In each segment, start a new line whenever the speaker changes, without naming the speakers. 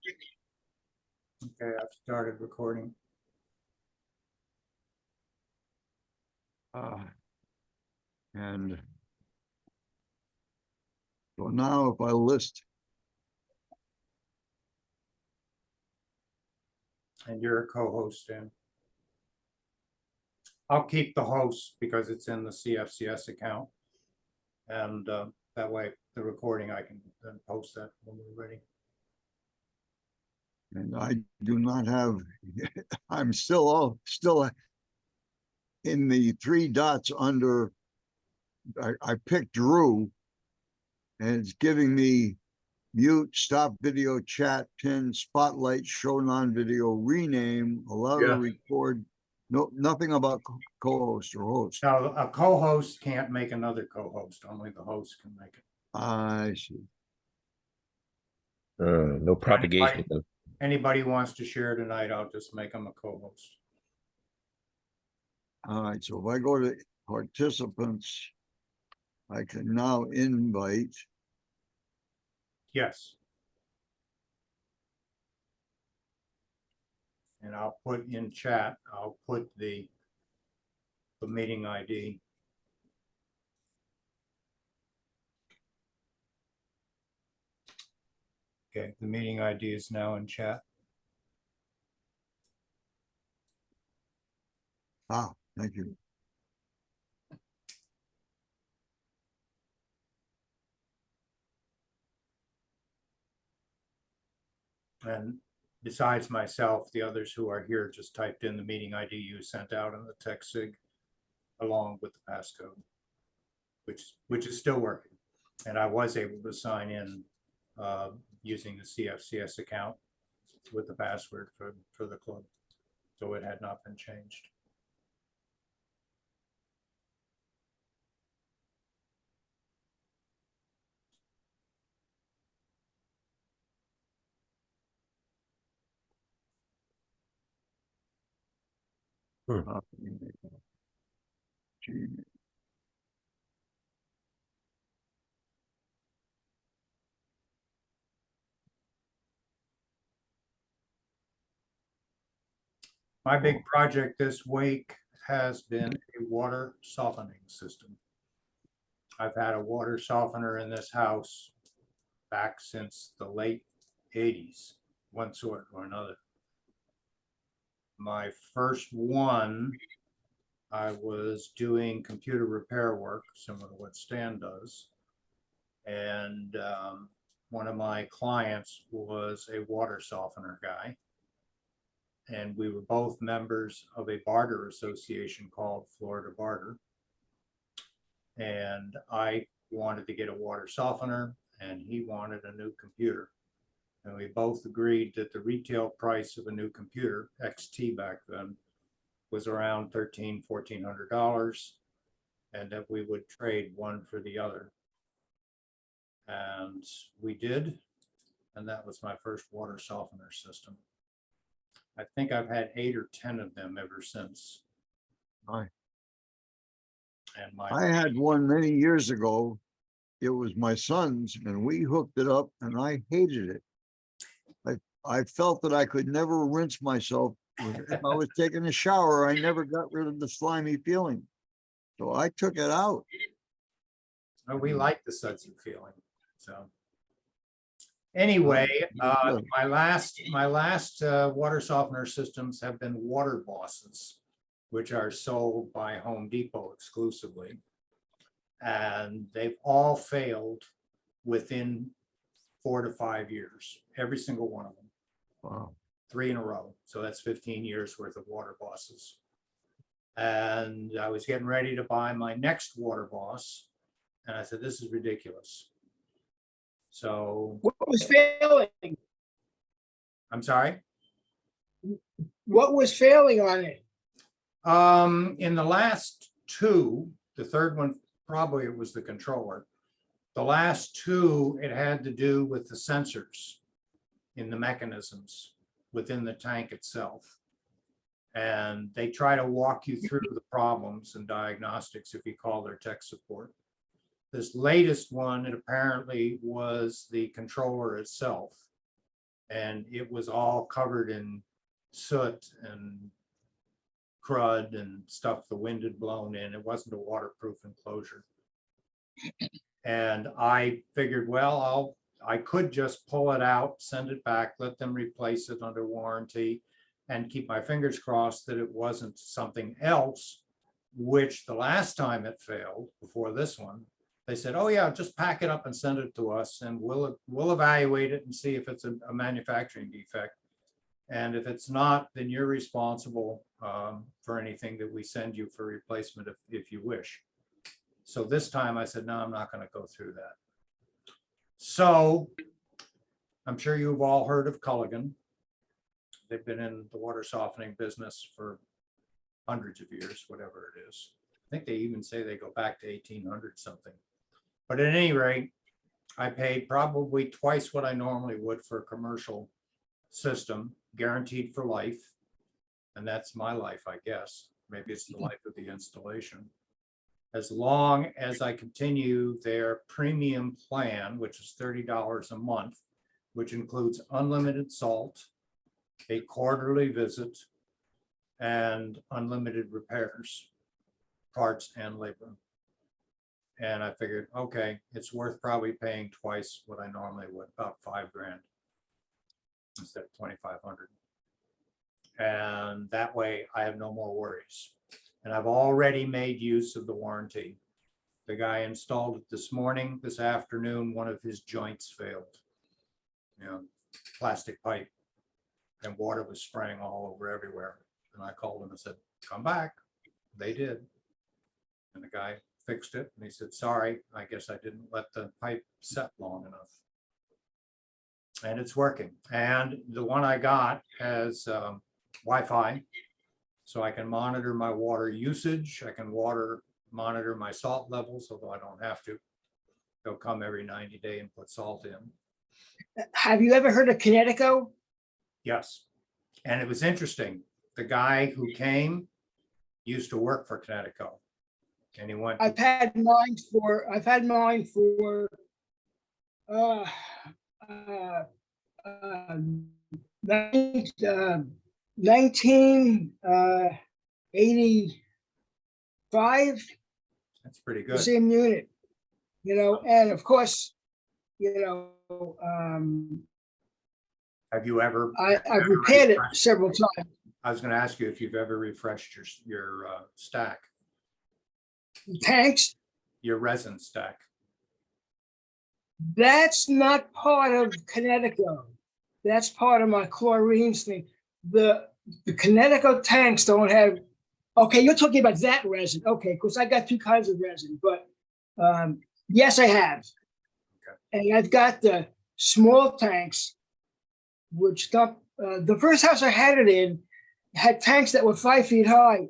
Okay, I've started recording.
And so now if I list,
And you're a co-host, Dan. I'll keep the host because it's in the CFCS account. And that way, the recording, I can then post that when we're ready.
and I do not have, I'm still in the three dots under, I picked Drew, and it's giving me mute, stop video, chat, pin, spotlight, show non-video, rename, allow to
Yeah.
record. No, nothing about co-host or host.
Now, a co-host can't make another co-host, only the host can make it.
I see.
No propagation.
Anybody who wants to share tonight, I'll just make them a co-host.
All right, so if I go to participants, I can now invite.
Yes. And I'll put in chat, I'll put the meeting ID. Okay, the meeting ID is now in chat.
Ah, thank you.
And besides myself, the others who are here just typed in the meeting ID you sent out in the TechSIG along with the passcode, which is still working. And I was able to sign in using the CFCS account with the password for the club. So it had not been changed.
Gmail.
My big project this week has been a water softening system. I've had a water softener in this house back since the late 80s, one sort or another. My first one, I was doing computer repair work, similar to what Stan does. And one of my clients was a water softener guy. And we were both members of a barter association called Florida Barter. And I wanted to get a water softener and he wanted a new computer. And we both agreed that the retail price of a new computer, XT back then, was around $1,400, and that we would trade one for the other. And we did, and that was my first water softener system. I think I've had 8 or 10 of them ever since.
Hi.
And
I had one many years ago. It was my son's, and we hooked it up, and I hated it. I felt that I could never rinse myself. If I was taking a shower, I never got rid of the slimy feeling. So I took it out.
we like the sudsy feeling. So anyway, my last water softener systems have been water bosses, which are sold by Home Depot exclusively. And they've all failed within 4 to 5 years, every single one of them.
Wow.
3 in a row. So that's 15 years worth of water bosses. And I was getting ready to buy my next water boss. And I said, this is ridiculous. So
What was failing?
I'm sorry.
What was failing on it?
In the last 2, the third one, probably it was the controller. The last 2, it had to do with the sensors in the mechanisms within the tank itself. And they try to walk you through the problems and diagnostics if you call their tech support. This latest one, it apparently was the controller itself. and it was all covered in soot and crud and stuff the wind had blown in. It wasn't a waterproof enclosure. And I figured, well, I could just pull it out, send it back, let them replace it under warranty, and keep my fingers crossed that it wasn't something else, which the last time it failed, before this one, they said, oh yeah, just pack it up and send it to us and we'll evaluate it and see if it's a manufacturing defect. And if it's not, then you're responsible for anything that we send you for replacement if you wish. So this time I said, no, I'm not going to go through that. So I'm sure you've all heard of Culligan. They've been in the water softening business for hundreds of years, whatever it is. I think they even say they go back to 1800 something. But at any rate, I paid probably twice what I normally would for a commercial system, guaranteed for life. And that's my life, I guess. Maybe it's the life of the installation. As long as I continue their premium plan, which is $30 a month, which includes unlimited salt, a quarterly visit, and unlimited repairs, parts and labor. And I figured, okay, it's worth probably paying twice what I normally would, about $5 grand instead of 2,500. And that way I have no more worries. And I've already made use of the warranty. The guy installed it this morning. This afternoon, one of his joints failed. You know, plastic pipe, and water was spraying all over everywhere. And I called him and said, come back. They did. And the guy fixed it. And he said, sorry, I guess I didn't let the pipe set long enough. And it's working. And the one I got has Wi-Fi. So I can monitor my water usage. I can monitor my salt levels, although I don't have to. They'll come every 90 days and put salt in.
Have you ever heard of Connecticut?
Yes. And it was interesting. The guy who came used to work for Connecticut. And he went.
I've had mine for 1985,
That's pretty
the
good.
same unit, and of course,
Have you ever?
I've repaired it several times.
I was going to ask you if you've ever refreshed your stack,
Tanks,
your resin stack.
that's not part of Connecticut. That's part of my chlorine thing. The Connecticut tanks don't have. Okay, you're talking about that resin. Okay, because I got two kinds of resin, but yes, I have.
Okay.
And I've got the small tanks, which dump. The first house I had it in had tanks that were 5 feet high,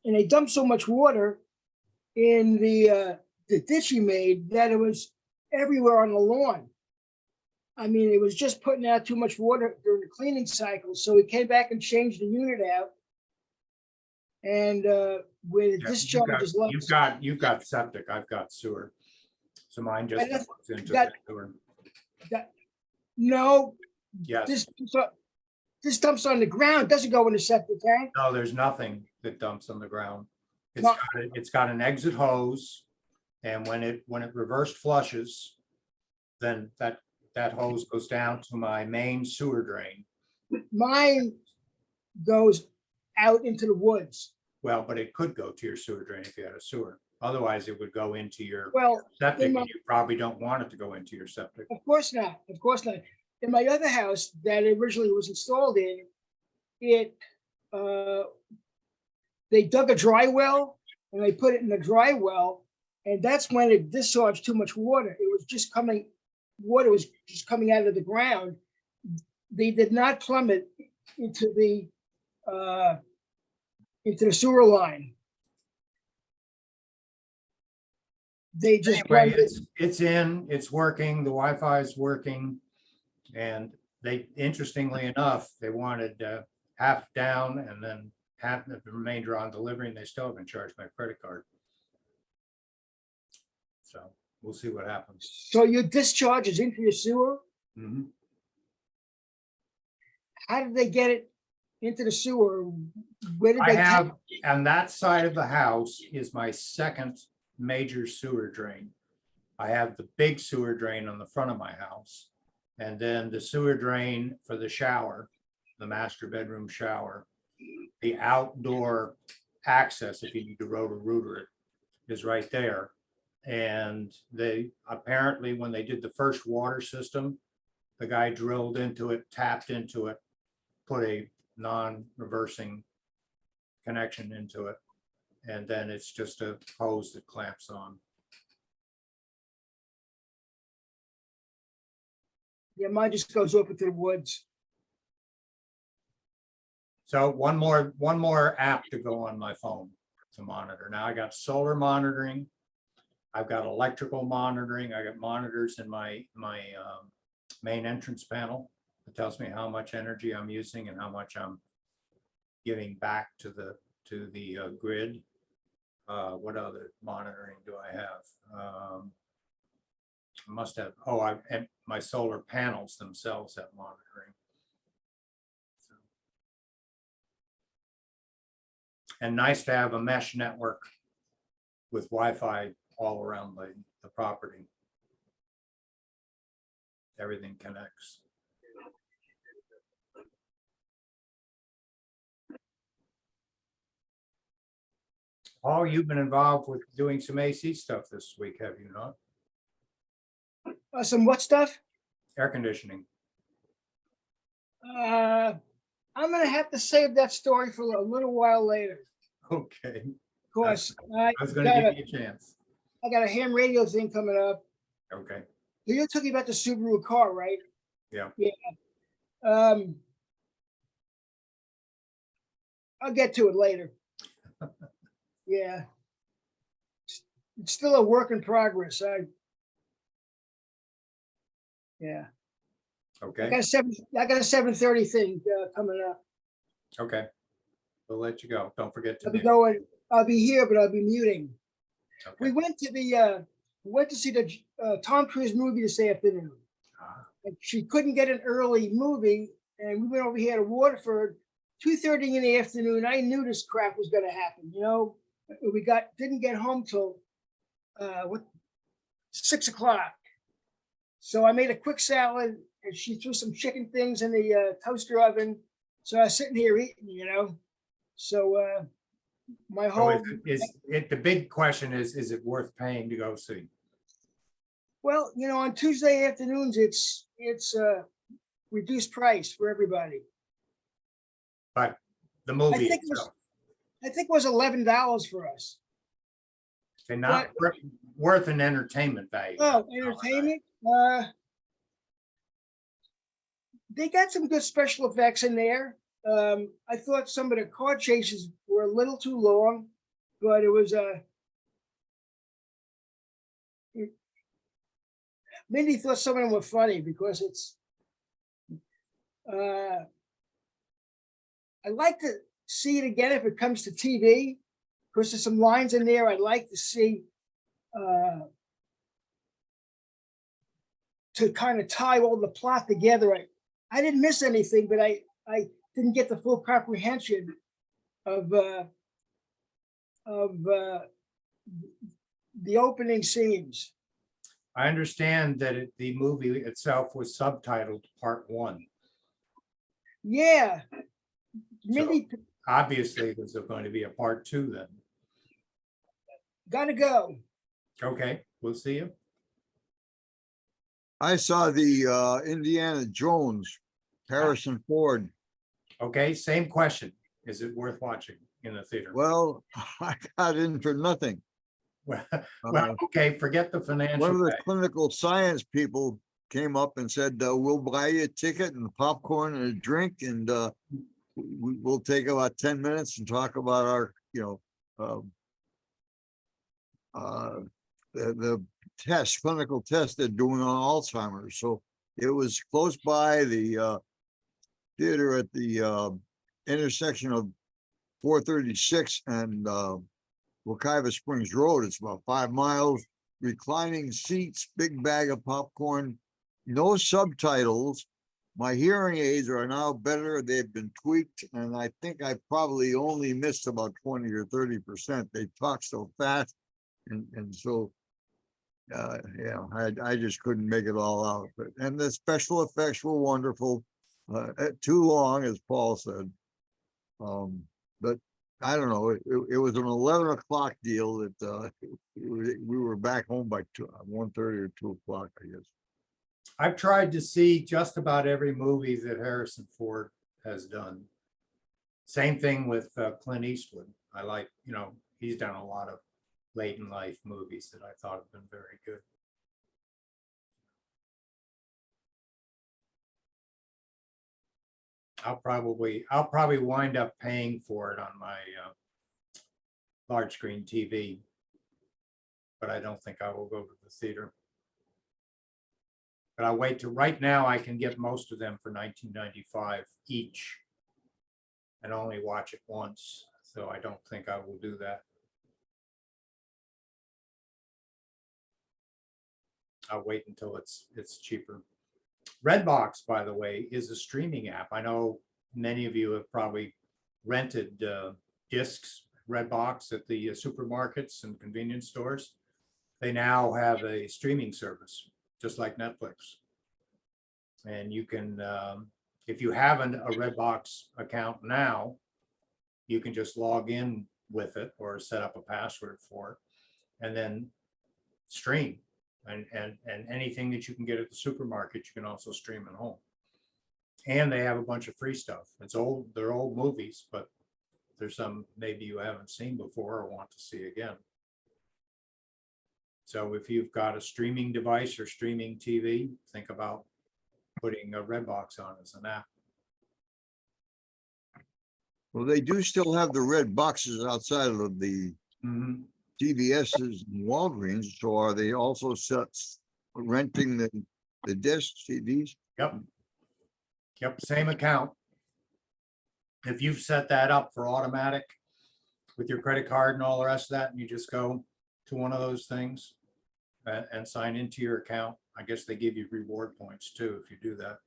and they dumped so much water in the ditch he made that it was everywhere on the lawn. I mean, it was just putting out too much water during the cleaning cycle. So we came back and changed the unit out. And where the discharge is low.
You've got septic. I've got sewer. So mine just goes into the sewer.
No.
Yes.
This dumps on the ground. Doesn't go in the septic tank.
No, there's nothing that dumps on the ground.
No.
It's got an exit hose, and when it reverse flushes, then that hose goes down to my main sewer drain.
Mine goes out into the woods.
Well, but it could go to your sewer drain if you had a sewer. Otherwise, it would go into your septic, and you probably don't want it to go into your septic.
Of course not. Of course not. In my other house that originally was installed in, they dug a dry well and they put it in the dry well, and that's when it discharged too much water. It was just water was just coming out of the ground. They did not plumb it into the sewer line. They just
anyway, it's working. The Wi-Fi is working, and they, interestingly enough, they wanted half down and then half the remainder on delivery, and they still haven't charged my credit card. So we'll see what happens.
So your discharge is into your sewer?
Mm-hmm.
How did they get it into the sewer? Where did
I
they?
have, on that side of the house is my second major sewer drain. I have the big sewer drain on the front of my house. And then the sewer drain for the shower, the master bedroom shower, the outdoor access, if you need to rotor it, is right there. And they apparently, when they did the first water system, the guy drilled into it, tapped into it, put a non-reversing connection into it. And then it's just a hose that clamps on.
Yeah, mine just goes up into the woods.
So one more app to go on my phone to monitor. Now I got solar monitoring. I've got electrical monitoring. I got monitors in my main entrance panel. It tells me how much energy I'm using and how much I'm giving back to the grid. What other monitoring do I have? I must have, and my solar panels themselves have monitoring. And nice to have a mesh network with Wi-Fi all around the property. Everything connects. Paul, you've been involved with doing some AC stuff this week, have you not?
Some what stuff?
Air conditioning.
I'm gonna have to save that story for a little while later.
Okay.
Of course,
I was going to give you a chance.
I got a ham radio thing coming up.
Okay.
You're talking about the Subaru car, right?
Yeah.
Yeah. I'll get to it later. Yeah. It's still a work in progress. Yeah.
Okay.
I got a 7:30 thing coming up.
Okay. We'll let you go. Don't forget to
I'll be
mute.
going. I'll be here, but I'll be muting.
Okay.
We went to see the Tom Cruise movie this afternoon. And she couldn't get an early movie, and we went over here to Waterford, 2:30 in the afternoon. I knew this crap was going to happen. You know, we didn't get home till 6 o'clock. So I made a quick salad, and she threw some chicken things in the toaster oven. So I was sitting here eating, you know. So my
So
whole
the big question is it worth paying to go see?
well, you know, on Tuesday afternoons it's reduced price for everybody.
But the movie
I
itself,
think it was $11 for us.
and not worth an entertainment value.
Oh, entertainment. They got some good special effects in there. I thought some of the car chases were a little too long, but it was Mindy thought some of them were funny because it's I'd like to see it again if it comes to TV, because there's some lines in there I'd like to see to kind of tie all the plot together. I didn't miss anything, but I didn't get the full comprehension of the opening scenes.
I understand that the movie itself was subtitled Part 1.
Yeah, Mindy,
Obviously, there's going to be a Part 2 then.
gotta go.
Okay, we'll see you.
I saw the Indiana Jones, Harrison Ford.
Okay, same question. Is it worth watching in the theater?
Well, I got in for nothing.
Well, okay, forget the financial.
One of the
pay.
clinical science people came up and said, we'll buy you a ticket and popcorn and a drink, and we'll take about 10 minutes and talk about our, the clinical test they're doing on Alzheimer's. So it was close by the theater at the intersection of 436 and Wekiva Springs Road. It's about 5 miles, reclining seats, big bag of popcorn, no subtitles. My hearing aids are now better. They've been tweaked, and I think I probably only missed about 20 or 30%. They talk so fast, and so yeah, I just couldn't make it all out. But and the special effects were wonderful. Too long, as Paul said. But I don't know. It was an 11 o'clock deal that we were back home by 1:30 or 2 o'clock, I guess.
I've tried to see just about every movie that Harrison Ford has done. Same thing with Clint Eastwood. I like, you know, he's done a lot of late in life movies that I thought have been very good. I'll probably wind up paying for it on my large screen TV, but I don't think I will go to the theater. But I'll wait till right now. I can get most of them for $19.95 each and only watch it once. So I don't think I will do that. I'll wait until it's cheaper. Redbox, by the way, is a streaming app. I know many of you have probably rented discs, Redbox, at the supermarkets and convenience stores. They now have a streaming service, just like Netflix. And you can, if you haven't a Redbox account now, you can just log in with it or set up a password for it and then stream. And anything that you can get at the supermarket, you can also stream at home. And they have a bunch of free stuff. It's old, they're old movies, but there's some maybe you haven't seen before or want to see again. So if you've got a streaming device or streaming TV, think about putting a Redbox on as an app.
Well, they do still have the red boxes outside of the CVS's and Walgreens. So are they also renting the disc CDs?
Yep. Yep, same account. If you've set that up for automatic with your credit card and all the rest of that, and you just go to one of those things and sign into your account, I guess they give you reward points too if you do that.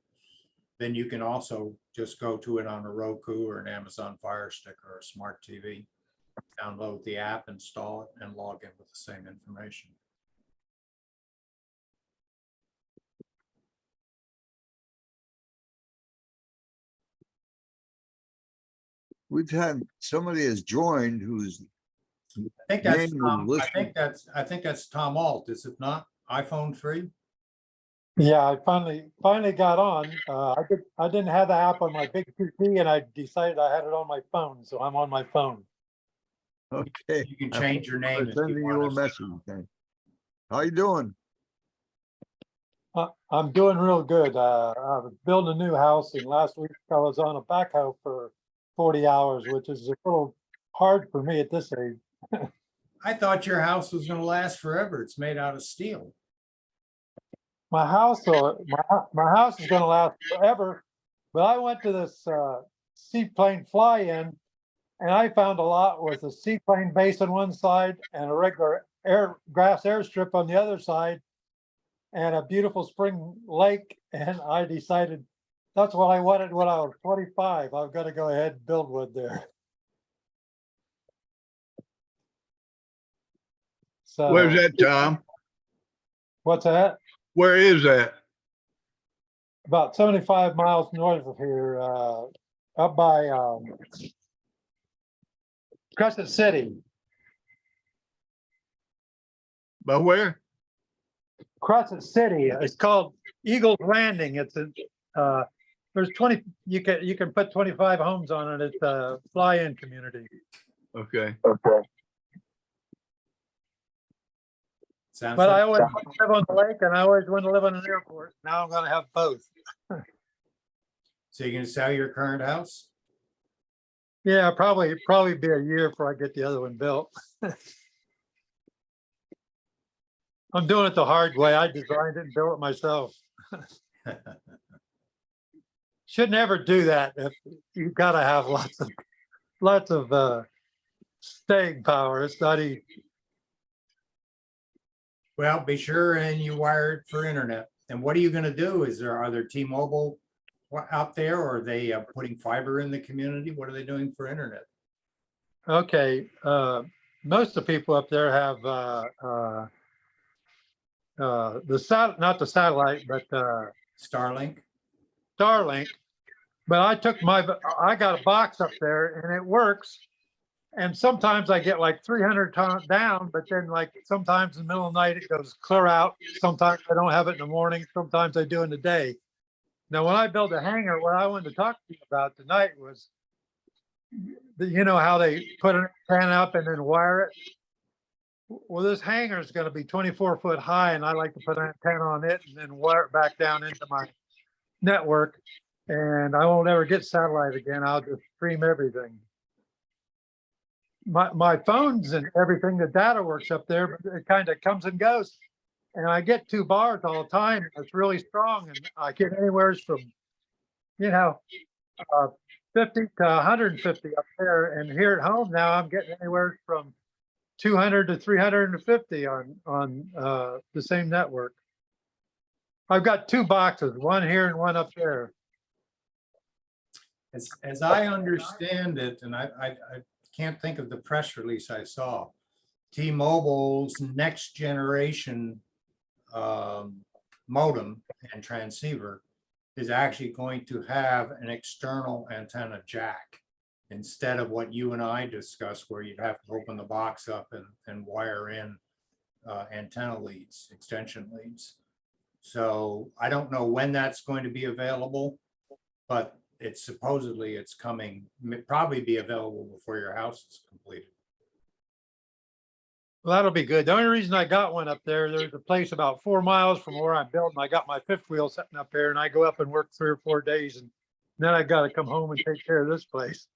Then you can also just go to it on a Roku or an Amazon Fire Stick or a smart TV, download the app, install it, and log in with the same information.
We've had somebody has joined who's
I think that's
name was
Tom,
listed.
I think that's Tom Alt, is it not? iPhone 3?
Yeah, I finally got on. I didn't have the app on my big PC, and I decided I had it on my phone, so I'm on my phone.
Okay.
You can change your name if
Sending
you
you a
want to.
message. Okay. How you doing?
I'm doing real good. I was building a new house, and last week I was on a backhoe for 40 hours, which is a little hard for me at this age.
I thought your house was going to last forever. It's made out of steel.
My house is going to last forever, but I went to this seaplane fly-in, and I found a lot with a seaplane base on one side and a regular grass airstrip on the other side, and a beautiful spring lake. And I decided that's what I wanted when I was 25. I've got to go ahead and build one there. So
Where's that, Tom?
what's that?
Where is that?
About 75 miles north of here, up by Crescent City.
By where?
Crescent City. It's called Eagles Landing. It's a there's 20. You can put 25 homes on it. It's a fly-in community.
Okay.
Sounds
But I
like
always want to live on the lake, and I always want to live on an airport. Now I'm going to have both.
so you're going to sell your current house?
Yeah, probably be a year before I get the other one built. I'm doing it the hard way. I designed it and built it myself. Should never do that. You've got to have lots of staying power. It's not easy.
Well, be sure and you wire it for internet. And what are you going to do? Are there T-Mobile out there? Or are they putting fiber in the community? What are they doing for internet?
Okay, most of the people up there have not the satellite, but
Starlink?
Starlink. But I got a box up there and it works. And sometimes I get like 300 down, but then like sometimes in the middle of the night it goes clear out. Sometimes I don't have it in the morning. Sometimes I do in the day. Now, when I built a hangar, what I wanted to talk to you about tonight was, you know how they put an antenna up and then wire it? Well, this hangar is going to be 24-foot high, and I like to put an antenna on it and then wire it back down into my network. And I won't ever get satellite again. I'll just stream everything. My phones and everything, the data works up there, but it kind of comes and goes. And I get 2 bars all the time. It's really strong, and I get anywhere from, you know, 50 to 150 up there. And here at home now, I'm getting anywhere from 200 to 350 on the same network. I've got 2 boxes, one here and one up there.
As I understand it, and I can't think of the press release I saw, T-Mobile's next generation modem and transceiver is actually going to have an external antenna jack instead of what you and I discussed, where you'd have to open the box up and wire in antenna leads, extension leads. So I don't know when that's going to be available, but it's supposedly it's coming, probably be available before your house is completed.
Well, that'll be good. The only reason I got one up there, there's a place about 4 miles from where I'm building. I got my 5th wheel sitting up there, and I go up and work 3 or 4 days, and then I got to come home and take care of this place.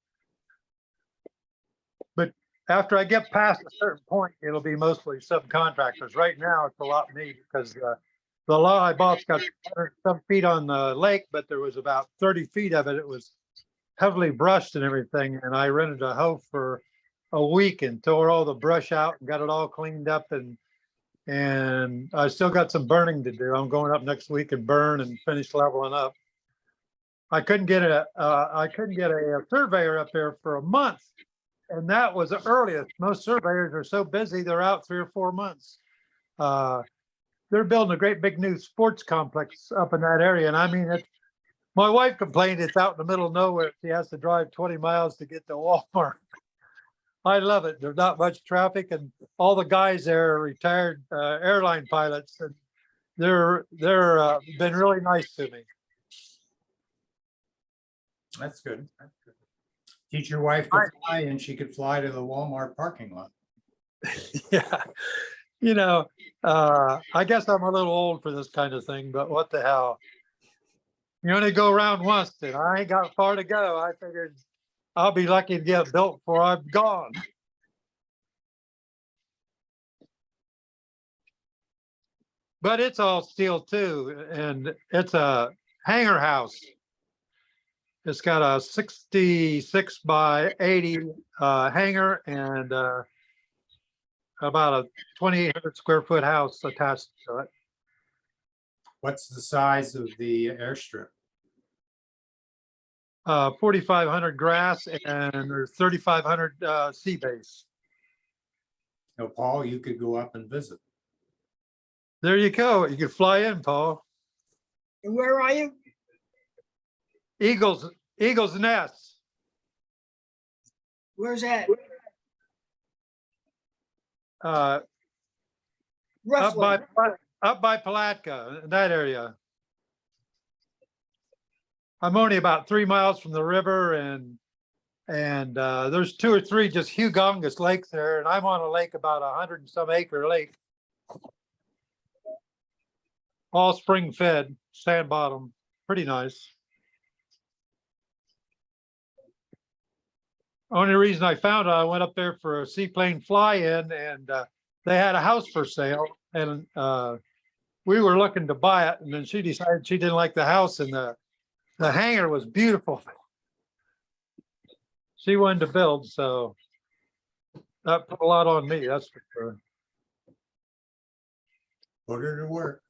But after I get past a certain point, it'll be mostly subcontractors. Right now, it's a lot me because the lot I bought's got 100 some feet on the lake, but there was about 30 feet of it. It was heavily brushed and everything, and I rented a hoe for a week and tore all the brush out and got it all cleaned up, and I still got some burning to do. I'm going up next week and burn and finish leveling up. I couldn't get a surveyor up there for a month, and that was the earliest. Most surveyors are so busy they're out 3 or 4 months. They're building a great big new sports complex up in that area, and I mean, my wife complained it's out in the middle of nowhere. She has to drive 20 miles to get to Walmart. I love it. There's not much traffic, and all the guys there are retired airline pilots, and they're been really nice to me.
That's good. Teach your wife to fly, and she could fly to the Walmart parking lot.
Yeah, you know, I guess I'm a little old for this kind of thing, but what the hell? You only go around once, and I ain't got far to go. I figured I'll be lucky to get built before I'm gone. But it's all steel too, and it's a hangar house. It's got a 66 by 80 hangar and about a 2,800 square foot house attached to it.
What's the size of the airstrip?
4,500 grass, and there's 3,500 sea base.
No, Paul, you could go up and visit.
There you go. You could fly in, Paul.
And where are you?
Eagle's Nest.
Where's that?
Up
Roughly.
by Palatka, in that area. I'm only about 3 miles from the river, and there's 2 or 3 just humongous lakes there, and I'm on a lake about 100 and some acre lake. All spring fed, sand bottom, pretty nice. Only reason I found it, I went up there for a seaplane fly-in, and they had a house for sale, and we were looking to buy it, and then she decided she didn't like the house, and the hangar was beautiful. She wanted to build, so that put a lot on me, that's for sure.
Put her to work.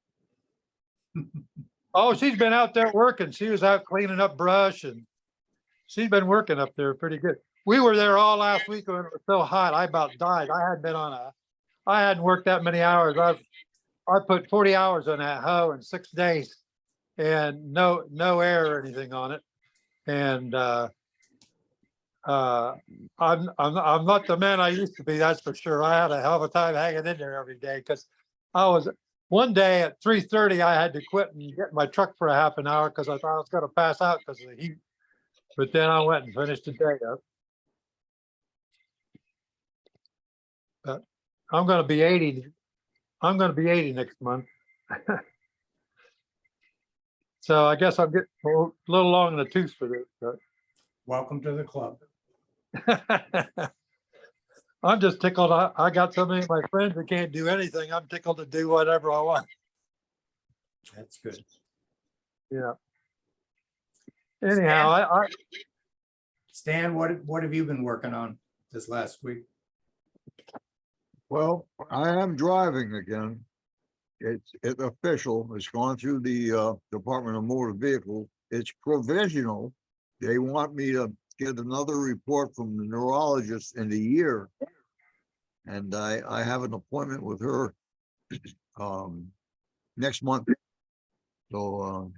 Oh, she's been out there working. She was out cleaning up brush and she's been working up there pretty good. We were there all last week when it was so hot. I about died. I hadn't worked that many hours. I put 40 hours on that hoe in 6 days and no air or anything on it. And I'm not the man I used to be, that's for sure. I had a hell of a time hanging in there every day because I was one day at 3:30, I had to quit and get in my truck for a half an hour because I thought I was going to pass out because of the heat. But then I went and finished the day up. But I'm going to be 80. I'm going to be 80 next month. So I guess I'm getting a little long in the tooth for this.
Welcome to the club.
But I'm just tickled. I got so many of my friends that can't do anything. I'm tickled to do whatever I want.
That's good.
Yeah. Anyhow,
Stan, what have you been working on this last week?
Well, I am driving again. It's official. It's gone through the Department of Motor Vehicles. It's provisional. They want me to get another report from the neurologist in a year. And I have an appointment with her next month. So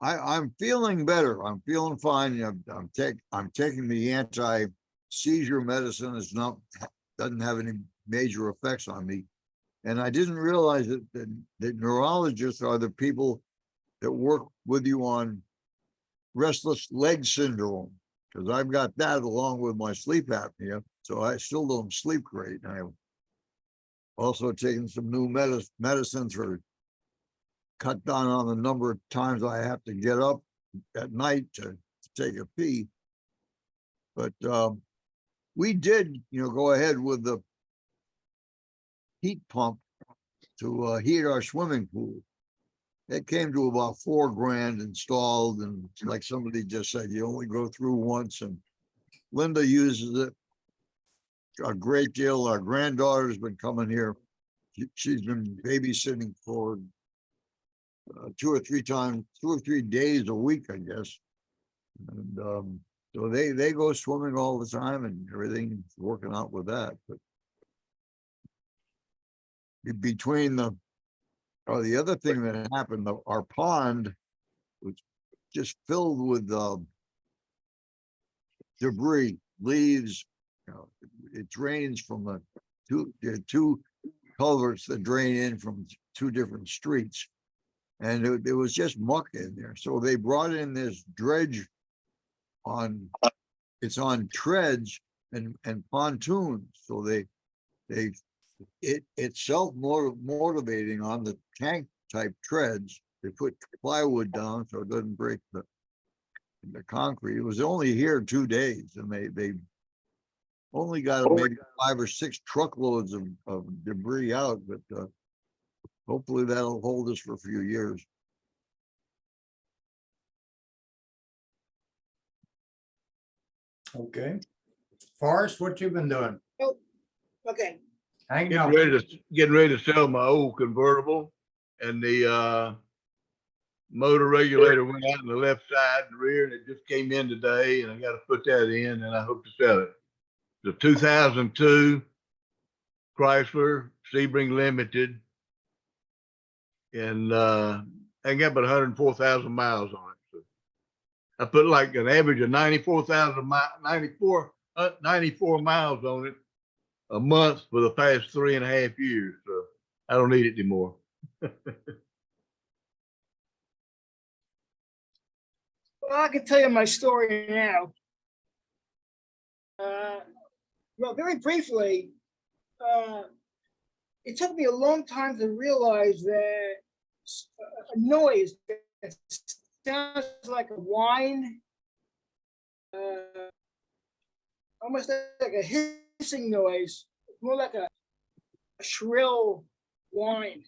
I'm feeling better. I'm feeling fine. I'm taking the anti-seizure medicine. Doesn't have any major effects on me. And I didn't realize that neurologists are the people that work with you on restless leg syndrome, because I've got that along with my sleep apnea. So I still don't sleep great. And I've also taken some new medicines for cut down on the number of times I have to get up at night to take a pee. But we did, go ahead with the heat pump to heat our swimming pool. It came to about $4 grand installed, and like somebody just said, you only go through once. And Linda uses it a great deal. Our granddaughter's been coming here. She's been babysitting for 2 or 3 days a week, I guess. And so they go swimming all the time, and everything's working out with that. But between the other thing that happened, our pond was just filled with debris, leaves. It drains from the two culverts that drain in from 2 different streets, and it was just muck in there. So they brought in this dredge it's on treads and pontoons. So it's self-motivating on the tank type treads. They put plywood down so it doesn't break the concrete. It was only here 2 days, and they only got maybe 5 or 6 truckloads of debris out, but hopefully that'll hold us for a few years.
Okay. Forrest, what you been doing?
Okay.
Hang
Getting
on.
ready to sell my old convertible, and the motor regulator went out on the left side and rear, and it just came in today, and I got to put that in, and I hope to sell it. The 2002 Chrysler Sebring Limited, and I got about 104,000 miles on it. So I put like an average of 94 miles on it a month for the past 3.5 years. So I don't need it anymore.
Well, I can tell you my story now. Well, very briefly, it took me a long time to realize that a noise that sounds like a whine, almost like a hissing noise, more like a shrill whine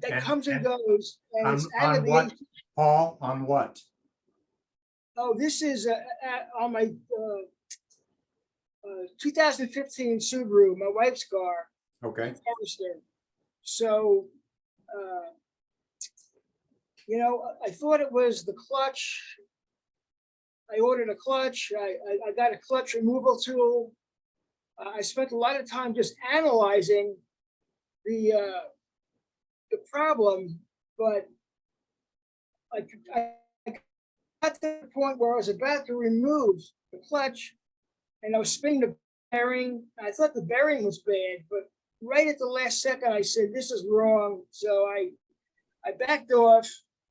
that comes and goes, and it's
On what,
aggravating.
Paul, on what?
Oh, this is on my 2015 Subaru, my wife's car.
Okay.
Forester. So You know, I thought it was the clutch. I ordered a clutch. I got a clutch removal tool. I spent a lot of time just analyzing the problem, but I got to the point where I was about to remove the clutch, and I was spinning the bearing. I thought the bearing was bad, but right at the last second, I said, "This is wrong." So I backed off.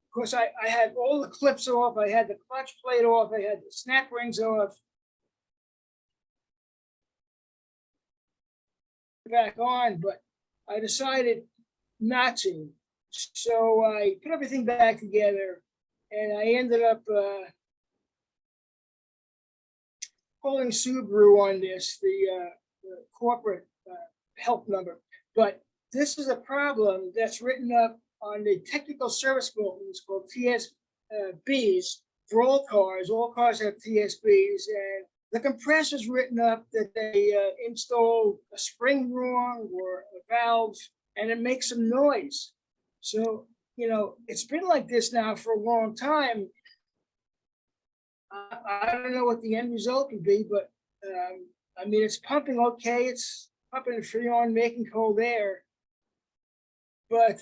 Of course, I had all the clips off. I had the clutch plate off. I had the snap rings off. Back on, but I decided not to. So I put everything back together, and I ended up calling Subaru on this, the corporate help number. But this is a problem that's written up on the technical service bulletins called TSBs for all cars. All cars have TSBs, and the compressor's written up that they installed a spring wrong or a valve, and it makes some noise. So, you know, it's been like this now for a long time. I don't know what the end result would be, but I mean, it's pumping okay. It's pumping Freon, making cold air. But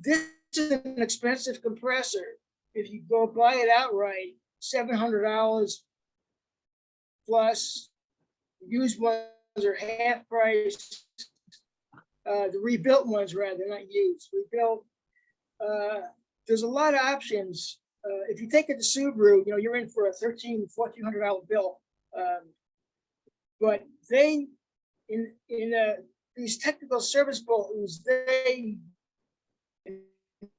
this is an expensive compressor. If you go buy it outright, $700 plus. Used ones are half price. The rebuilt ones, rather, not used, rebuilt. There's a lot of options. If you take it to Subaru, you know, you're in for a $1,400 bill. But they, in these technical service bulletins, they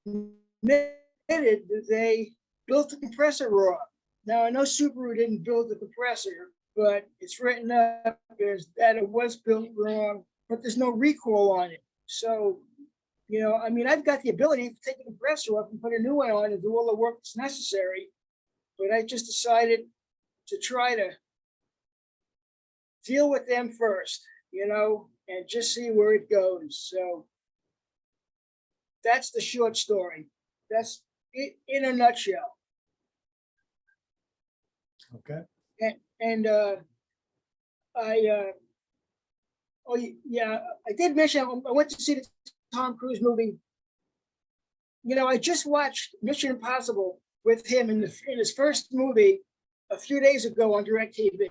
admitted that they built the compressor wrong. Now, I know Subaru didn't build the compressor, but it's written up as that it was built wrong, but there's no recall on it. So, you know, I mean, I've got the ability to take the compressor off and put a new one on and do all the work that's necessary, but I just decided to try to deal with them first, you know, and just see where it goes. So that's the short story. That's it in a nutshell.
Okay.
And oh yeah, I did mention I went to see the Tom Cruise movie. You know, I just watched Mission Impossible with him in his first movie a few days ago on DirecTV.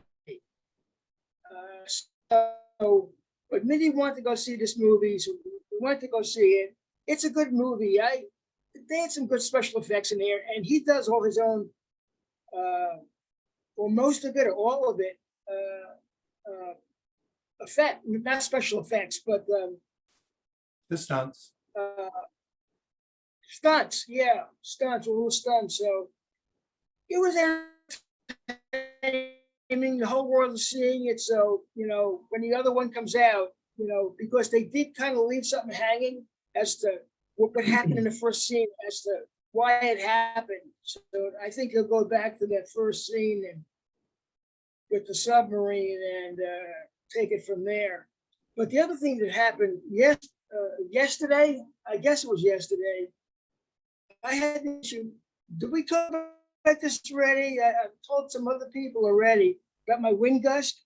So, but Minnie wanted to go see this movie, so we went to go see it. It's a good movie. They had some good special effects in there, and he does all his own, or most of it, or all of it, effect, not special effects, but
The stunts.
stunts. Yeah, stunts, a little stunts. So it was entertaining. The whole world is seeing it. So, you know, when the other one comes out, you know, because they did kind of leave something hanging as to what happened in the first scene, as to why it happened. So I think he'll go back to that first scene and with the submarine and take it from there. But the other thing that happened yesterday, I guess it was yesterday, I had an issue. Did we talk about this already? I've told some other people already about my wind gust.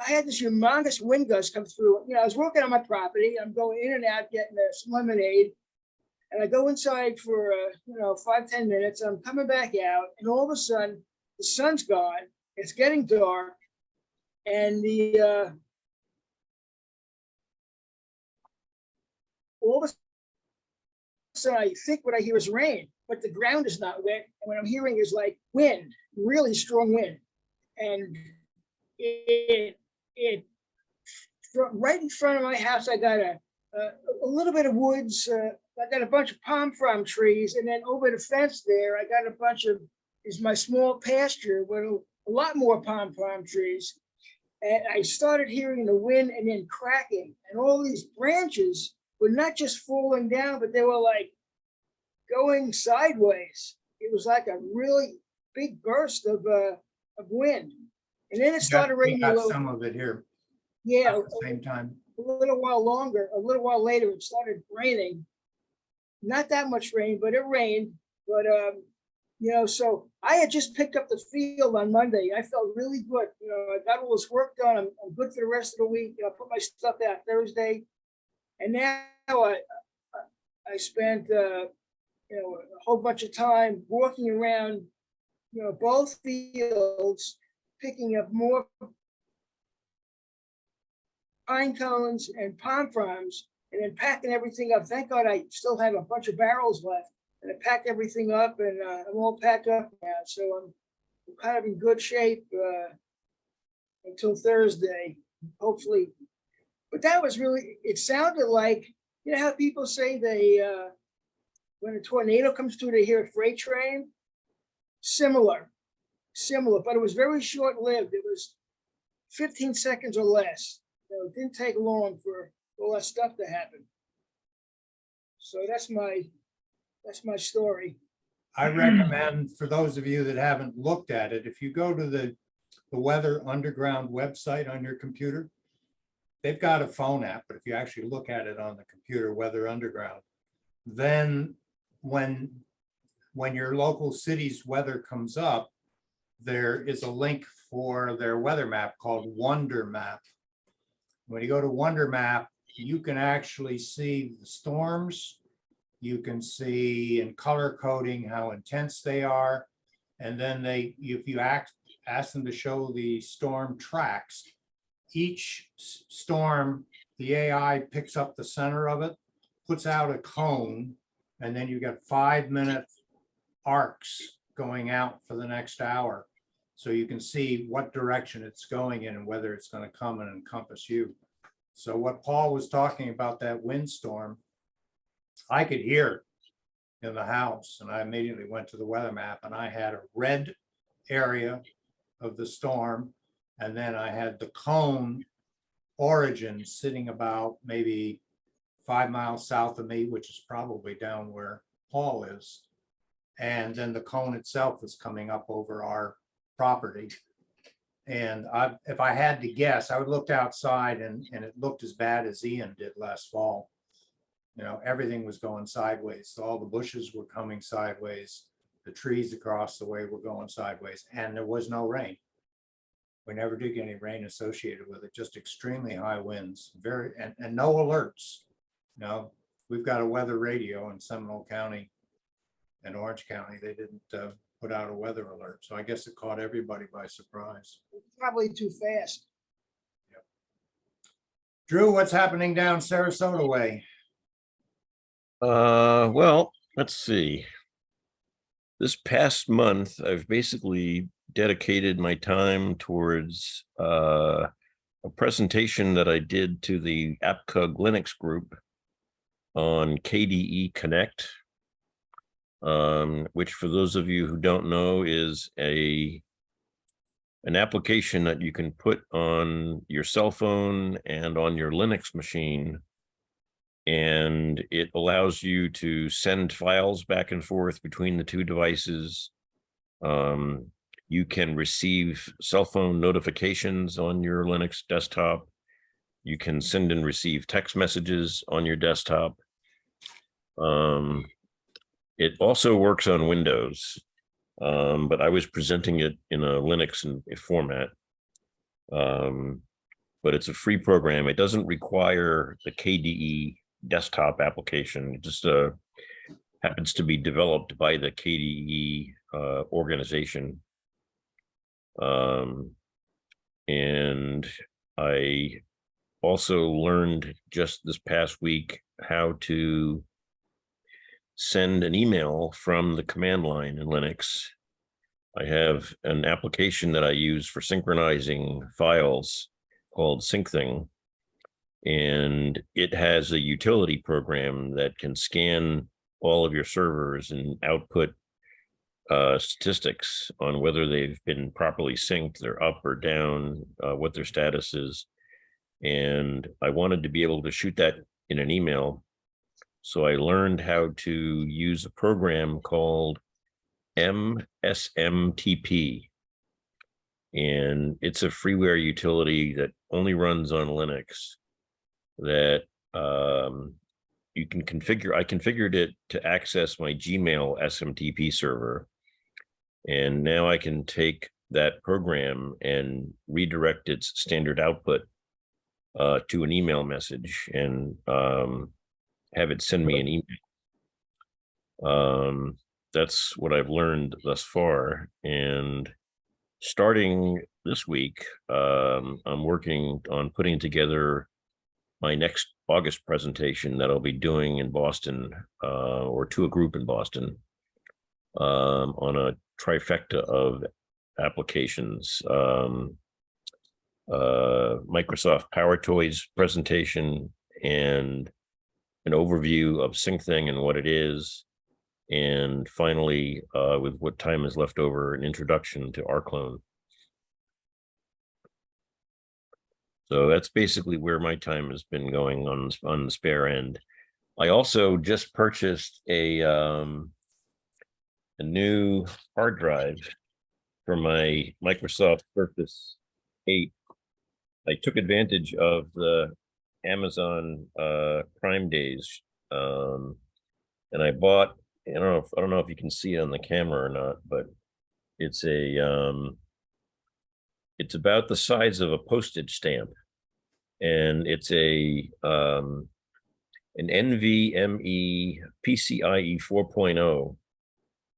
I had this humongous wind gust come through. You know, I was working on my property. I'm going in and out getting some lemonade. And I go inside for, 5-10 minutes. I'm coming back out. And all of a sudden, the sun's gone. It's getting dark. And all of a sudden, I think what I hear is rain, but the ground is not wet. And what I'm hearing is like wind, really strong wind. And it right in front of my house, I got a little bit of woods. I got a bunch of palm frond trees, and then over the fence there, I got a bunch of is my small pasture with a lot more palm frond trees. And I started hearing the wind and then cracking, and all these branches were not just falling down, but they were like going sideways. It was like a really big burst of wind. And then it started raining a little.
Some of it here.
Yeah,
At the same time.
a little while later, it started raining. not that much rain, but it rained. But so I had just picked up the field on Monday. I felt really good. I got all this work done. I'm good for the rest of the week. I put my stuff out Thursday, and now I spent a whole bunch of time walking around both fields, picking up more pine cones and palm fronds, and then packing everything up. Thank God I still have a bunch of barrels left, and I packed everything up, and I'm all packed up now. So I'm kind of in good shape until Thursday, hopefully. But that was really, it sounded like, how people say when a tornado comes through, they hear a freight train? Similar, but it was very short-lived. It was 15 seconds or less. It didn't take long for all that stuff to happen. So that's my story.
I recommend, for those of you that haven't looked at it, if you go to the Weather Underground website on your computer, they've got a phone app, but if you actually look at it on the computer, Weather Underground, then when your local city's weather comes up, there is a link for their weather map called Wonder Map. When you go to Wonder Map, you can actually see the storms. You can see in color coding how intense they are. And then if you ask them to show the storm tracks, each storm, the AI picks up the center of it, puts out a cone, and then you get 5-minute arcs going out for the next hour. So you can see what direction it's going in and whether it's going to come and encompass you. So what Paul was talking about, that windstorm, I could hear it in the house, and I immediately went to the weather map, and I had a red area of the storm, and then I had the cone origin sitting about maybe 5 miles south of me, which is probably down where Paul is. And then the cone itself was coming up over our property. And if I had to guess, I would look outside and it looked as bad as Ian did last fall. Everything was going sideways. All the bushes were coming sideways. The trees across the way were going sideways, and there was no rain. We never did get any rain associated with it, just extremely high winds, and no alerts. We've got a weather radio in Seminole County and Orange County. They didn't put out a weather alert. So I guess it caught everybody by surprise.
Probably too fast.
Yep. Drew, what's happening down Sarasota way?
Well, let's see. This past month, I've basically dedicated my time towards a presentation that I did to the AppCug Linux group on KDE Connect, which, for those of you who don't know, is an application that you can put on your cell phone and on your Linux machine, and it allows you to send files back and forth between the two devices. You can receive cell phone notifications on your Linux desktop. You can send and receive text messages on your desktop. It also works on Windows, but I was presenting it in a Linux format. But it's a free program. It doesn't require the KDE desktop application. It just happens to be developed by the KDE organization. And I also learned just this past week how to send an email from the command line in Linux. I have an application that I use for synchronizing files called SyncThing, and it has a utility program that can scan all of your servers and output statistics on whether they've been properly synced, they're up or down, what their status is. And I wanted to be able to shoot that in an email. So I learned how to use a program called MSMTP. And it's a freeware utility that only runs on Linux that you can configure, I configured it to access my Gmail SMTP server. And now I can take that program and redirect its standard output to an email message and have it send me an email. That's what I've learned thus far. And starting this week, I'm working on putting together my next August presentation that I'll be doing in Boston, or to a group in Boston, on a trifecta of applications. Microsoft Power Toys presentation and an overview of SyncThing and what it is. And finally, with what time is left over, an introduction to rclone. So that's basically where my time has been going on the spare end. I also just purchased a new hard drive for my Microsoft Surface 8. I took advantage of the Amazon Prime days, and I bought. I don't know if you can see it on the camera or not, but it's it's about the size of a postage stamp, and it's an NVMe PCIe 4.0.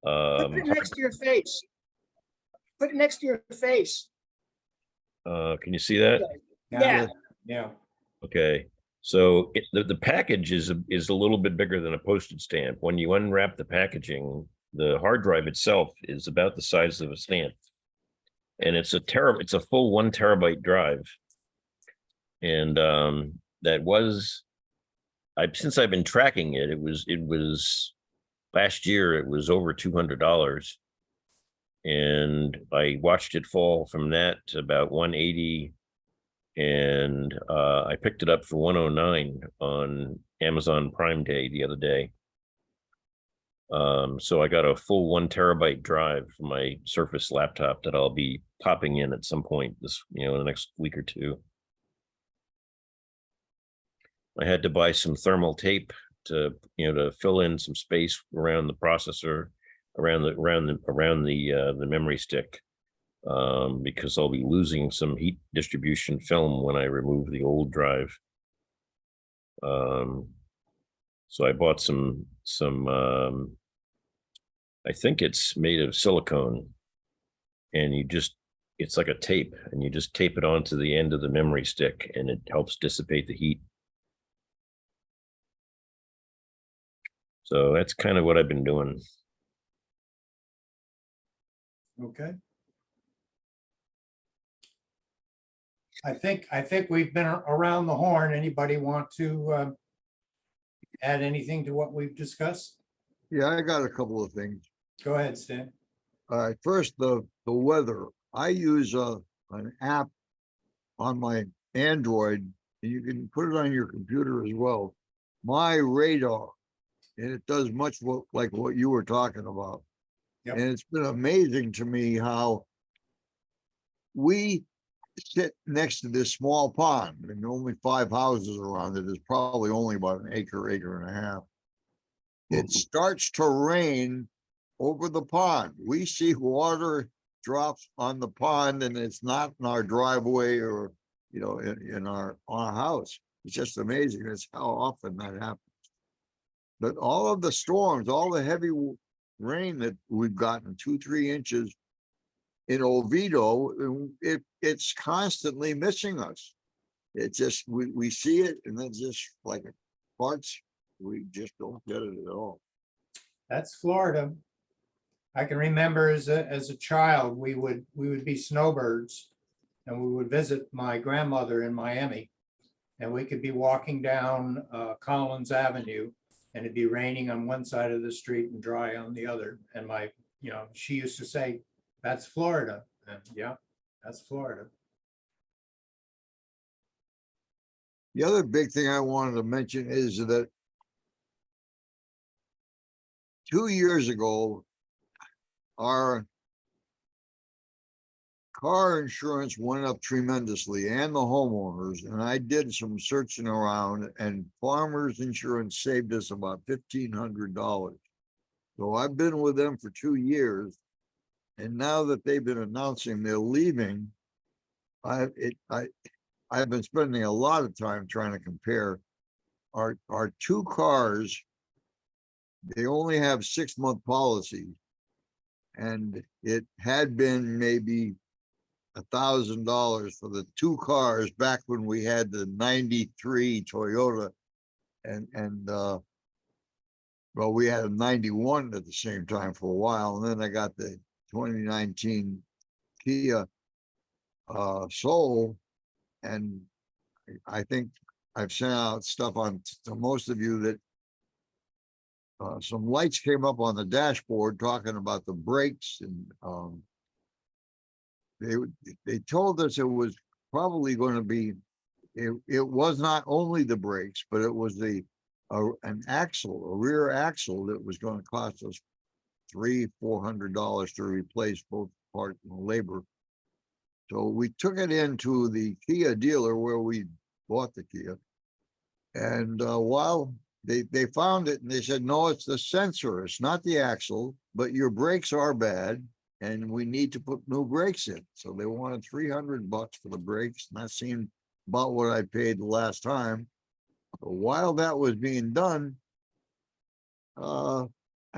Put it next to your face. Put it next to your face.
Can you see that?
Yeah.
Yeah.
Okay. So the package is a little bit bigger than a postage stamp. When you unwrap the packaging, the hard drive itself is about the size of a stamp, and it's a full 1 terabyte drive. And since I've been tracking it, it was last year it was over $200, and I watched it fall from that to about 180. And I picked it up for 109 on Amazon Prime Day the other day. So I got a full 1 terabyte drive for my Surface laptop that I'll be popping in at some point in the next week or two. I had to buy some thermal tape to fill in some space around the processor, around the memory stick. Because I'll be losing some heat distribution film when I remove the old drive. So I bought some I think it's made of silicone, and it's like a tape, and you just tape it onto the end of the memory stick, and it helps dissipate the heat. So that's kind of what I've been doing.
Okay. I think we've been around the horn. Anybody want to add anything to what we've discussed?
Yeah, I got a couple of things.
Go ahead, Stan.
All right, first, the weather. I use an app on my Android, and you can put it on your computer as well. My radar, and it does much like what you were talking about.
Yep.
And it's been amazing to me how we sit next to this small pond, and only 5 houses around it. There's probably only about an acre and a half. It starts to rain over the pond. We see water drops on the pond, and it's not in our driveway or in our house. It's just amazing. It's how often that happens. But all of the storms, all the heavy rain that we've gotten, 2-3 inches in Oviedo, it's constantly missing us. It's just we see it, and then just like parts, we just don't get it at all.
That's Florida. I can remember as a child, we would be snowbirds, and we would visit my grandmother in Miami, and we could be walking down Collins Avenue, and it'd be raining on one side of the street and dry on the other. And she used to say, "That's Florida." And yeah, that's Florida.
The other big thing I wanted to mention is that 2 years ago, our car insurance went up tremendously and the homeowners, and I did some searching around, and farmers insurance saved us about $1,500. So I've been with them for 2 years. And now that they've been announcing they're leaving, I've been spending a lot of time trying to compare our 2 cars. They only have 6-month policies. And it had been maybe $1,000 for the 2 cars back when we had the 93 Toyota and well, we had a 91 at the same time for a while, and then I got the 2019 Kia Soul, and I think I've sent out stuff on to most of you that some lights came up on the dashboard talking about the brakes, and they told us it was probably going to be, it was not only the brakes, but it was an axle, a rear axle that was going to cost us $300-400 to replace both part and labor. So we took it into the Kia dealer where we bought the Kia, and while they found it, and they said, no, it's the sensor, it's not the axle, but your brakes are bad and we need to put new brakes in. So they wanted $300 for the brakes, and that seemed about what I paid the last time. But while that was being done, a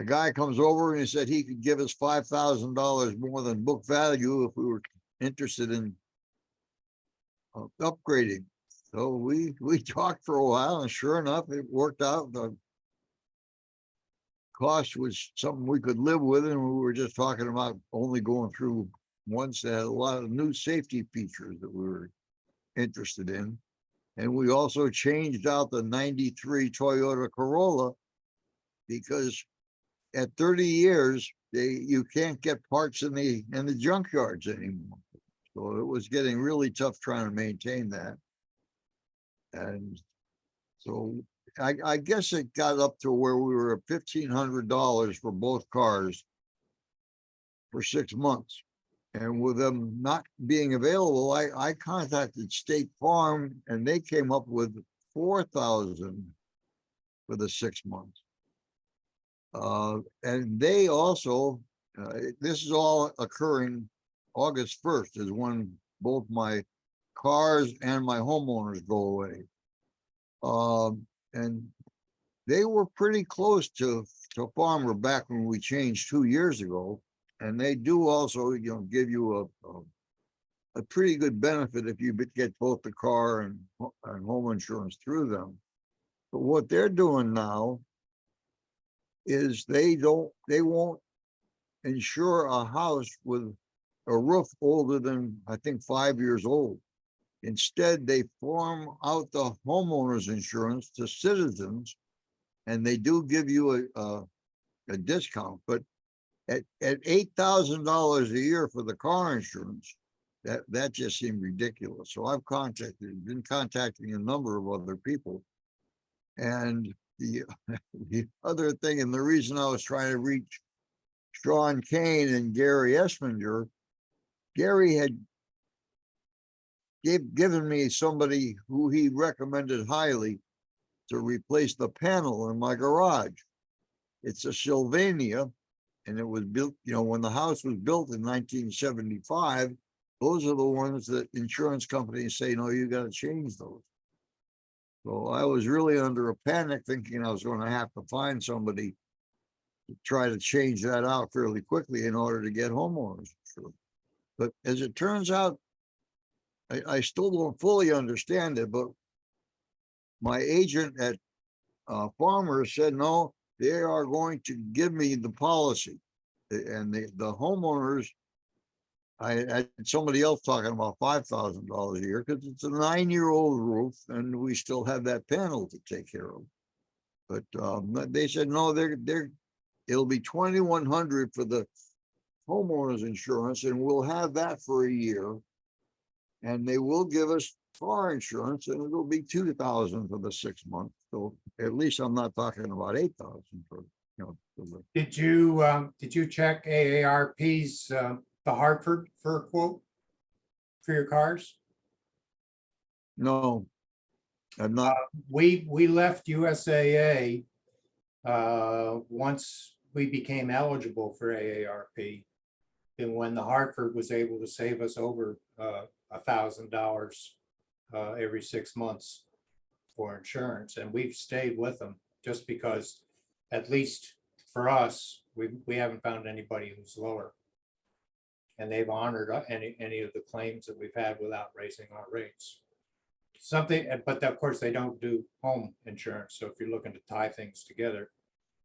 guy comes over and he said he could give us $5,000 more than book value if we were interested in upgrading. So we talked for a while, and sure enough, it worked out. The cost was something we could live with, and we were just talking about only going through ones that had a lot of new safety features that we were interested in. And we also changed out the 93 Toyota Corolla because at 30 years, you can't get parts in the junkyards anymore. So it was getting really tough trying to maintain that. And so I guess it got up to where we were at $1,500 for both cars for 6 months. And with them not being available, I contacted State Farm, and they came up with $4,000 for the 6 months. And they also, this is all occurring August 1st is when both my cars and my homeowners go away. And they were pretty close to Farmer back when we changed 2 years ago. And they do also, give you a pretty good benefit if you get both the car and home insurance through them. But what they're doing now is they won't insure a house with a roof older than, I think, 5 years old. Instead, they farm out the homeowner's insurance to citizens, and they do give you a discount. But at $8,000 a year for the car insurance, that just seemed ridiculous. So I've been contacting a number of other people. And the other thing, and the reason I was trying to reach Sean Kane and Gary Esminger, Gary had given me somebody who he recommended highly to replace the panel in my garage. It's a Sylvania, and it was built, when the house was built in 1975, those are the ones that insurance companies say, no, you got to change those. So I was really under a panic thinking I was going to have to find somebody to try to change that out fairly quickly in order to get homeowners insurance. But as it turns out, I still don't fully understand it, but my agent at Farmers said, no, they are going to give me the policy. And the homeowners, I had somebody else talking about $5,000 a year because it's a 9-year-old roof and we still have that panel to take care of. But they said, no, it'll be $2,100 for the homeowners insurance, and we'll have that for a year. And they will give us car insurance, and it'll be $2,000 for the 6 months. So at least I'm not talking about $8,000 for
Did you check AARP's the Hartford for a quote? for your cars?
No, I'm not.
We left USAA once we became eligible for AARP. And when the Hartford was able to save us over $1,000 every 6 months for insurance, and we've stayed with them just because, at least for us, we haven't found anybody who's lower. And they've honored any of the claims that we've had without raising our rates. Something, but of course they don't do home insurance. So if you're looking to tie things together,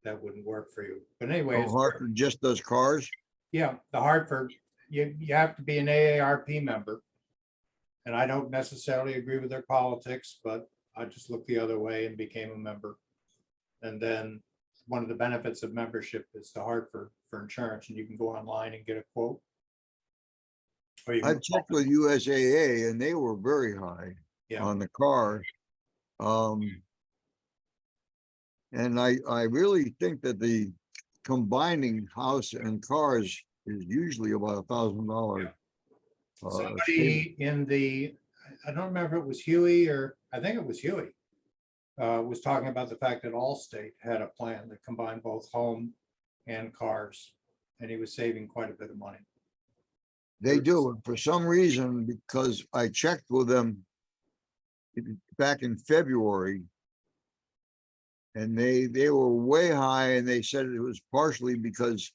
that wouldn't work for you. But anyways,
Oh, Hartford just does cars?
yeah, the Hartford, you have to be an AARP member. And I don't necessarily agree with their politics, but I just looked the other way and became a member. And then one of the benefits of membership is the Hartford for insurance, and you can go online and get a quote. Or you can
I've checked with USAA and they were very high
Yeah.
on the car. And I really think that the combining house and cars is usually about $1,000.
Somebody in the, I don't remember if it was Huey or, I think it was Huey, was talking about the fact that Allstate had a plan that combined both home and cars, and he was saving quite a bit of money.
They do, and for some reason, because I checked with them back in February, and they were way high, and they said it was partially because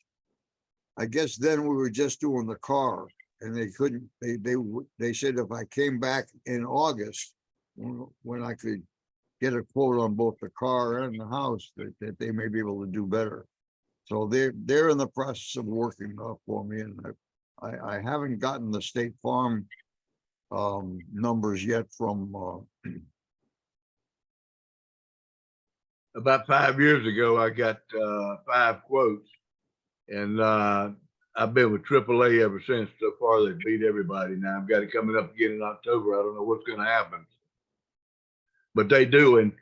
I guess then we were just doing the car, and they couldn't. They said if I came back in August, when I could get a quote on both the car and the house, that they may be able to do better. So they're in the process of working for me, and I haven't gotten the State Farm numbers yet from
About 5 years ago, I got 5 quotes, and I've been with AAA ever since. So far, they beat everybody. Now I've got it coming up again in October. I don't know what's going to happen, but they do, and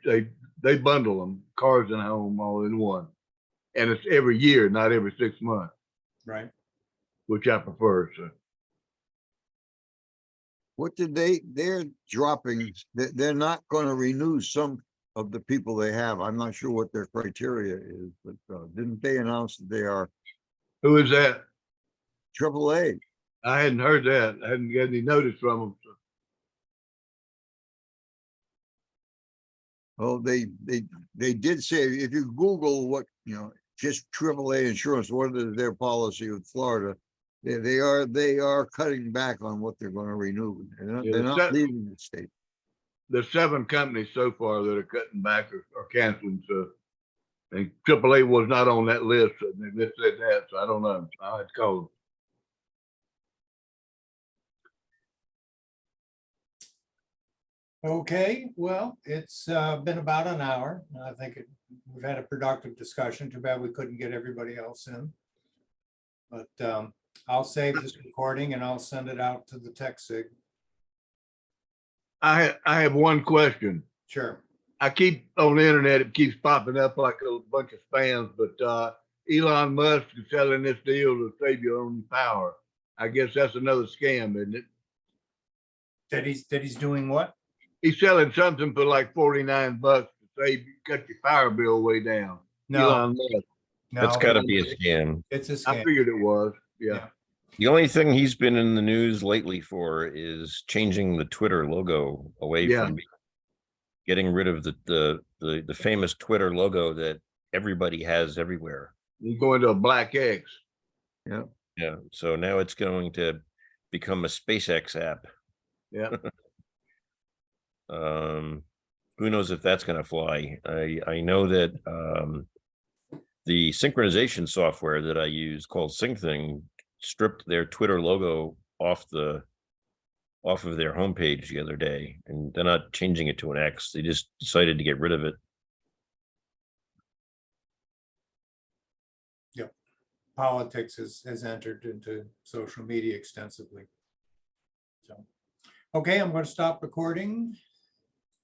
they bundle them, cars and home, all in one, and it's every year, not every 6 months,
Right.
which I prefer. So
what did they're dropping, they're not going to renew some of the people they have. I'm not sure what their criteria is, but didn't they announce that they are
who is that?
AAA?
I hadn't heard that. I hadn't got any notice from them. So.
Oh, they did say, if you Google what, just AAA insurance, what is their policy with Florida? They are cutting back on what they're going to renew. They're not leaving the state.
There's 7 companies so far that are cutting back or canceling. So, and AAA was not on that list. So they said that. So I don't know. I had to call them.
Okay, well, it's been about an hour. I think we've had a productive discussion. Too bad we couldn't get everybody else in. But I'll save this recording and I'll send it out to the TechSIG.
I have one question.
Sure.
I keep on the internet, it keeps popping up like a bunch of spams, but Elon Musk is selling this deal to save you on power. I guess that's another scam, isn't it?
That he's doing what?
He's selling something for like $49 to save, cut your power bill way down.
No,
Elon Musk.
That's
no,
got to be a scam.
it's a
I
scam.
figured it was. Yeah.
Yeah.
The only thing he's been in the news lately for is changing the Twitter logo away
Yeah.
from getting rid of the famous Twitter logo that everybody has everywhere.
He's going to a black X.
Yeah.
Yeah. So now it's going to become a SpaceX app.
Yeah.
Who knows if that's going to fly? I know that the synchronization software that I use called SyncThing stripped their Twitter logo off of their homepage the other day, and they're not changing it to an X. They just decided to get rid of it.
Yep. Politics has entered into social media extensively. So, okay, I'm going to stop recording.